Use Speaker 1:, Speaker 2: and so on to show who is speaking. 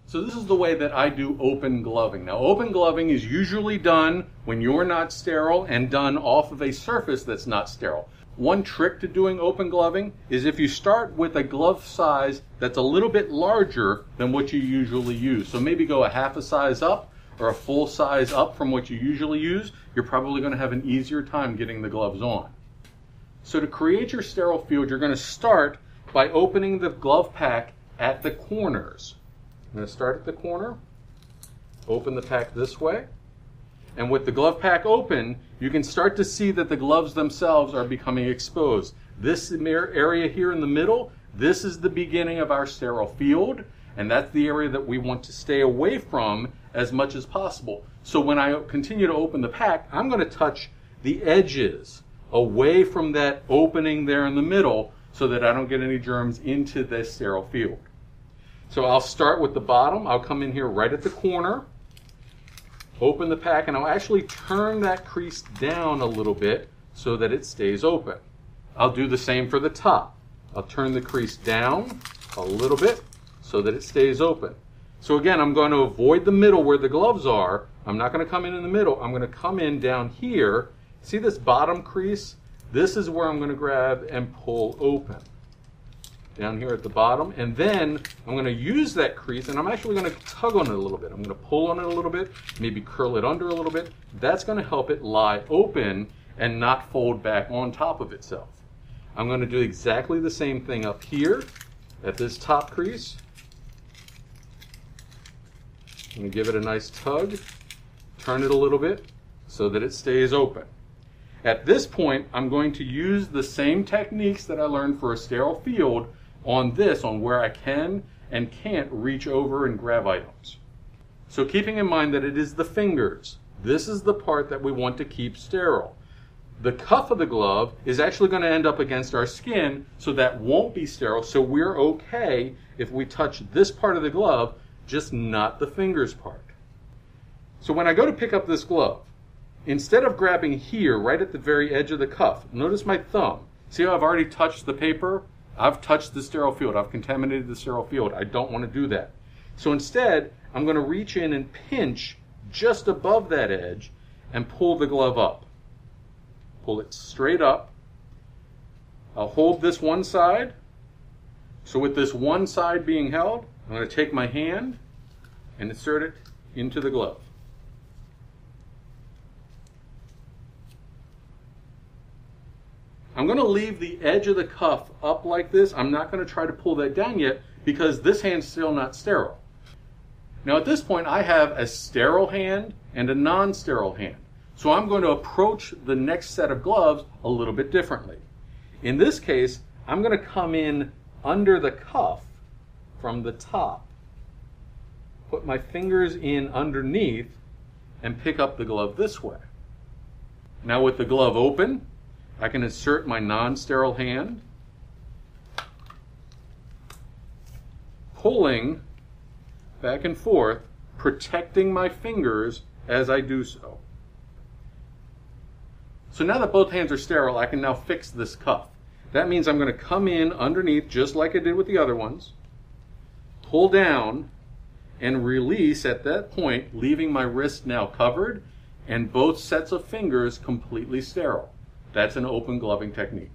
Speaker 1: So this is the way that I do open gloving. Now, open gloving is usually done when you're not sterile and done off of a surface that's not sterile. One trick to doing open gloving is if you start with a glove size that's a little bit larger than what you usually use. So maybe go a half a size up or a full size up from what you usually use. You're probably going to have an easier time getting the gloves on. So to create your sterile field, you're going to start by opening the glove pack at the corners. I'm going to start at the corner, open the pack this way, and with the glove pack open, you can start to see that the gloves themselves are becoming exposed. This area here in the middle, this is the beginning of our sterile field, and that's the area that we want to stay away from as much as possible. So when I continue to open the pack, I'm going to touch the edges away from that opening there in the middle so that I don't get any germs into this sterile field. So I'll start with the bottom. I'll come in here right at the corner, open the pack, and I'll actually turn that crease down a little bit so that it stays open. I'll do the same for the top. I'll turn the crease down a little bit so that it stays open. So again, I'm going to avoid the middle where the gloves are. I'm not going to come in the middle. I'm going to come in down here. See this bottom crease? This is where I'm going to grab and pull open. Down here at the bottom, and then I'm going to use that crease and I'm actually going to tug on it a little bit. I'm going to pull on it a little bit, maybe curl it under a little bit. That's going to help it lie open and not fold back on top of itself. I'm going to do exactly the same thing up here at this top crease. I'm going to give it a nice tug, turn it a little bit so that it stays open. At this point, I'm going to use the same techniques that I learned for a sterile field on where I can and can't reach over and grab items. So keeping in mind that it is the fingers, this is the part that we want to keep sterile. The cuff of the glove is actually going to end up against our skin, so that won't be sterile, so we're okay if we touch this part of the glove, just not the fingers part. So when I go to pick up this glove, instead of grabbing here right at the very edge of the cuff, notice my thumb. See how I've already touched the paper? I've touched the sterile field. I've contaminated the sterile field. I don't want to do that. So instead, I'm going to reach in and pinch just above that edge and pull the glove up. Pull it straight up. I'll hold this one side. So with this one side being held, I'm going to take my hand and insert it into the glove. I'm going to leave the edge of the cuff up like this. I'm not going to try to pull that down yet because this hand's still not sterile. Now at this point I have a sterile hand and a non-sterile hand. So I'm going to approach the next set of gloves a little bit differently. In this case, I'm going to come in under the cuff from the top, put my fingers in underneath, and pick up the glove this way. Now with the glove open, I can insert my non-sterile hand, pulling back and forth, protecting my fingers as I do so. So now that both hands are sterile, I can now fix this cuff. That means I'm going to come in underneath just like I did with the other ones, pull down, and release at that point, leaving my wrist now covered and both sets of fingers completely sterile. That's an open gloving technique.